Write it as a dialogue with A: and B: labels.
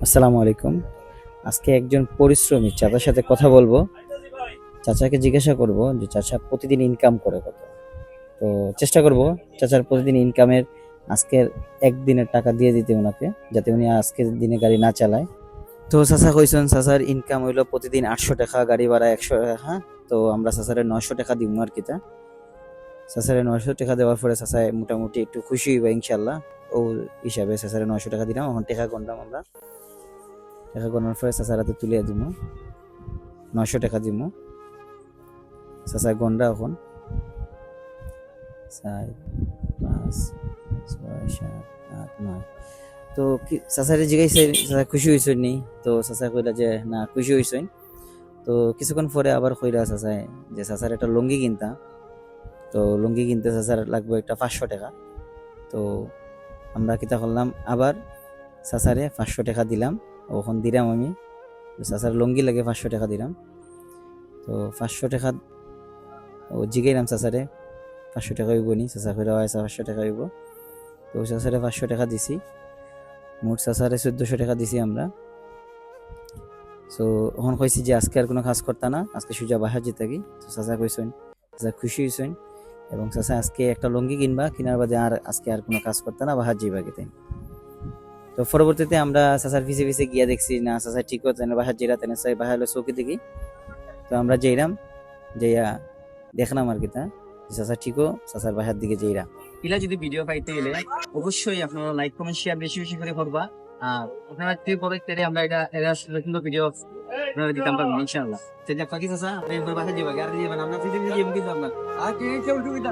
A: আসসালামু আলাইকুম। আজকে একজন পরিশ্রমী চাচার সাথে কথা বলবো। চাচাকে জিজ্ঞাসা করব যে চাচা প্রতিদিন ইনকাম করে কত। তো চেষ্টা করব চাচার প্রতিদিন ইনকামের আজকের একদিনের টাকা দিয়ে দিতে ওনাকে, যাতে উনি আজকের দিনে গাড়ি না চালায়। তো চাচা কইছেন চাচার ইনকাম হইলো প্রতিদিন 800 টাকা, গাড়ি ভাড়া 100 টাকা। তো আমরা চাচারে 900 টাকা দিব আর কিতা। চাচারে 900 টাকা দেওয়ার পরে চাচায় মোটামুটি একটু খুশি হইবা ইনশাল্লাহ। ও হিসাবে চাচারে 900 টাকা দিলাম, এখন টাকা গণলাম আমরা। টাকা গণার পরে চাচার হাতে তুলে দিব, 900 টাকা দিব। চাচা গন্ডা এখন 4, 5, 6, 7, 8, 9। তো কি চাচারে জিগাইছে চাচা খুশি হয়েছেন নি? তো চাচা কইলা যে না খুশি হয়েছেন। তো কিছুক্ষণ পরে আবার কইরা চাচায় যে চাচার একটা লুঙ্গি কিনতা। তো লুঙ্গি কিনতে চাচার লাগবে একটা 500 টাকা। তো আমরা কিতা করলাম, আবার চাচারে 500 টাকা দিলাম। ওখান দিলাম আমি, চাচার লুঙ্গি লাগে 500 টাকা দিলাম। তো 500 টাকা ও জিগাইলাম চাচারে 500 টাকা হইব নি? চাচা কইরা হয় 500 টাকা হইব। তো চাচারে 500 টাকা দিছি, মোট চাচারে 1400 টাকা দিছি আমরা। সো এখন কইছি যে আজকে আর কোনো কাজ করতা না, আজকে সোজা বাসার যেতে কি। তো চাচা কইছেন, চাচা খুশি হয়েছেন এবং চাচা আজকে একটা লুঙ্গি কিনবা, কিনার বাদে আর আজকে আর কোনো কাজ করতা না, বাহার যাইবা গেতে। তো পরবর্তীতে আমরা চাচার পিছে পিছে গিয়া দেখছি না চাচা ঠিক হতো না, বাহার যেরা তেনে চাই বাহার হলো চৌকি দেখি। তো আমরা যেইরাম যাইয়া দেখলাম আর কিতা চাচা ঠিকও চাচার বাসার দিকে যেইরা।
B: এলা যদি ভিডিও পাইতে গেলে অবশ্যই আপনারা লাইক কমেন্ট শেয়ার বেশি বেশি করে করবা। আর আপনারা কি পরে আমরা এটা সুন্দর ভিডিও আপনারা দিতাম পারবেন ইনশাআল্লাহ। সেটা ফাঁকি চাচা আপনি বাসা যাবা গাড়ি যাবেন আমরা ফিরে যাবো কিন্তু আপনার আর কি কেউ সুবিধা